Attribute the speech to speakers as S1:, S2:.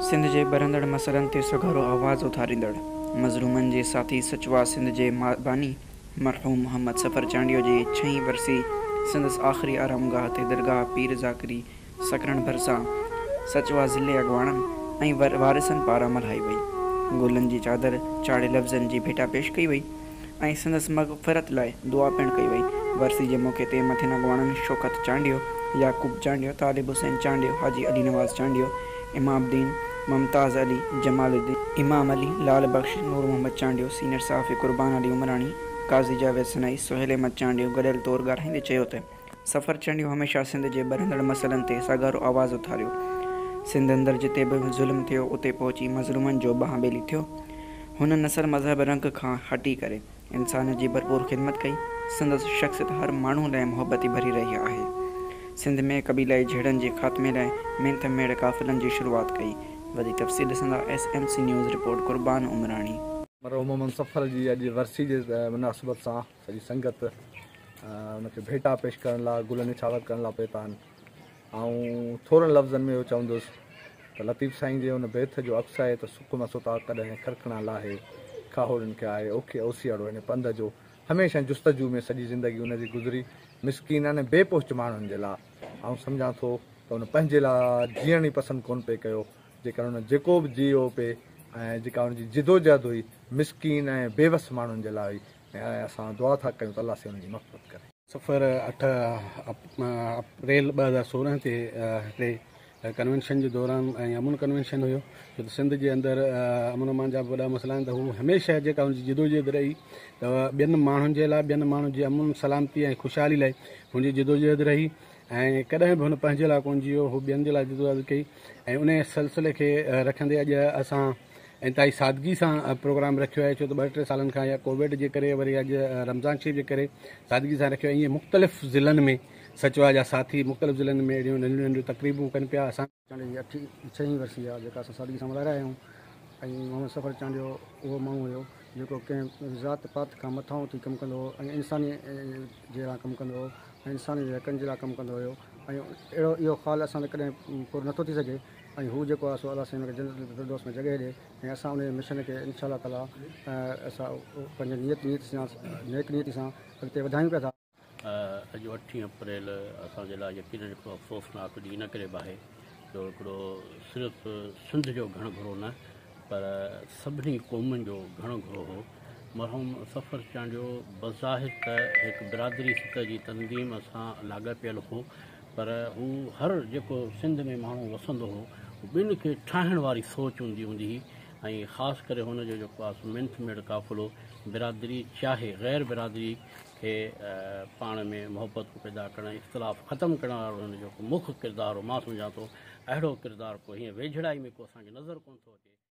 S1: सिंध जे बरंदड़ मसइलनि ते सघारो आवाज़ उथारींदड़ मज़लूमनि जे साथी सचवा सिंध जे बानी मरहूम मोहम्मद सफ़र चांडियो जी 6वीं वरसी संदसि आख़िरी आरामगाह ते दरगाह पीर ज़ाकिरी सकरण भरिसां सचवा ज़िले अॻवाणनि ऐं वारिसनि पारां मल्हाई वई। गुलनि जी चादर चाढ़े लफ़्ज़नि जी भेटा पेश कई वई ऐं संदसि मग़फ़िरत लाइ दुआ पिणु कई वई। वरसी जे मौक़े ते मथिन अॻवाणनि शौकत चांडियो, याक़ूब चांडियो, तालिब हुसैन चांडियो, हाजी अली नवाज़ चांडियो, इमामुद्दीन, मुमताज़ अली, जमालुद्दीन, इमाम अली, लाल बख़्श, नूर मोहम्मद चांडियो, सीनियर सहाफ़ी कुर्बान अली उमराणी, काज़ी जावेद सनाई, सुहेल अहमद चांडियो गॾियल तौरु ॻाल्हाईंदे चयो त सफ़र चांडियो हमेशह सिंध जे बरंदड़ मसइलनि ते सघारो आवाज़ उथारियो। सिंध अंदरि जिते बि ज़ुल्म थियो उते पहुची मज़लूमनि जो ॿांह ॿेली थियो। हुन नसल मज़हब रंग खां हटी करे इंसान जी भरपूर ख़िदमत कई। संदसि शख़्सियत हर माण्हू लाइ मुहबती भरी रही आहे। सिंध में क़बीलाई झेड़नि जे ख़ात्मे लाइ मेंथ मेड़ काफ़िलनि जी शुरूआति कई। वधीक तफ़सील ॾिसंदा SMC न्यूज़ रिपोर्ट कुर्बान उमराणी।
S2: मरहूम मोहम्मद सफ़र जी अॼु वरसी जे मुनासिबत सां सॼी संगत उनखे भेटा पेश करण लाइ गुलनि निछावर करण लाइ पहुता आहिनि। ऐं थोरनि लफ़्ज़नि में इहो चवंदुसि त लतीफ़ साईं जे हुन बेथ जो अक्स आहे त सुख मसोता कॾहिं खरखणा लाहे खाहोड़नि खे आहे ओखे ओसियाड़ो हिन पंध जो हमेशह जुस्तजू में सॼी ज़िंदगी हुनजी गुज़री मिसकीन अने बेपोस्ट माण्हुनि जे लाइ। ऐं सम्झां थो त हुन पंहिंजे लाइ जीअण ई पसंदि कोन पिए कयो, जेकर हुन जेको बि जियो पिए ऐं जेका हुनजी जिदोजहद हुई मिसकीन ऐं बेवस माण्हुनि जे लाइ हुई। ऐं असां दुआ था कयूं त अल्लाह से हुनजी मग़फ़िरत करे।
S3: सफ़र 8 अप्रैल 2016 ते हिकिड़े कन्वेंशन जे दौरान ऐं अमुन कन्वेंशन हुयो, छो त सिंध जे अंदरि अमुन अमान जा वॾा मसइला आहिनि त हू हमेशह जेका हुनजी जिदोजहद रही त ॿियनि माण्हुनि जे लाइ, ॿियनि माण्हुनि जी अमुन सलामती ऐं ख़ुशहाली लाइ हुनजी जिदोजहद रही ऐं कॾहिं बि हुन पंहिंजे लाइ कोन जियो, हू ॿियनि जे लाइ जिदोजहद कई। ऐं उन सिलसिले खे रखंदे अॼु असां इंतिहाई सादगी सां प्रोग्राम रखियो आहे, छो त 2-3 सालनि खां या कोविड जे करे वरी अॼु रमज़ान शरीफ़ जे करे सादगी सां रखियो आहे। ईअं मुख़्तलिफ़ ज़िलनि में सचवा जा साथी मुख़्तलिफ़ ज़िलनि में अहिड़ियूं नंढियूं नंढियूं तक़रीबूं कनि पिया। असां
S4: चांडियो जी 6वीं वरसी आहे जेका असां सादगी सां मल्हाए रहिया आहियूं। ऐं मोहम्मद सफ़र चांडियो उहो माण्हू हुयो जेको कंहिं ज़ात पात खां मथां उथी कमु कंदो हो ऐं इंसानी जे लाइ कमु कंदो हो ऐं इंसानी हक़नि जे लाइ कमु कंदो हुयो। ऐं अहिड़ो इहो ख़्यालु असां कॾहिं पूरो नथो थी सघे। ऐं हू जेको आहे सो अलाह साईं हुनखे जन्नत फिरदौस में जॻहि ॾिए ऐं असां उन मिशन खे इंशाअल्लाह ताला असां पंहिंजे नेक नीयत सां अॻिते वधायूं पिया था।
S5: अॼु 8 अप्रैल असांजे लाइ यकीनन हिकिड़ो अफ़सोसनाक ॾींहुं इन करे बि आहे जो हिकिड़ो सिर्फ़ु सिंध जो घणो घरो न पर सभिनी क़ौमुनि जो घणो घरो हो। मरहूम सफ़र चांडियो बज़ाहिर त हिकु बिरादरी सतह जी तंज़ीम सां लाॻापियल हो, पर हू हर जेको सिंध में माण्हू वसंदो हो ॿिनि खे ठाहिण वारी सोच हूंदी हुई। ऐं ख़ासि करे हुनजो जेको आहे मेंथ मेड़ काफ़िलो बिरादरी चाहे ग़ैर बिरादरी खे पाण में मुहबत पैदा करणु, इख़्तिलाफ़ ख़तमु करण वारो हुनजो मुख्य किरदारु हो। मां सम्झां थो अहिड़ो किरदारु को हीअं वेझड़ाई में को असांखे नज़र कोन थो अचे।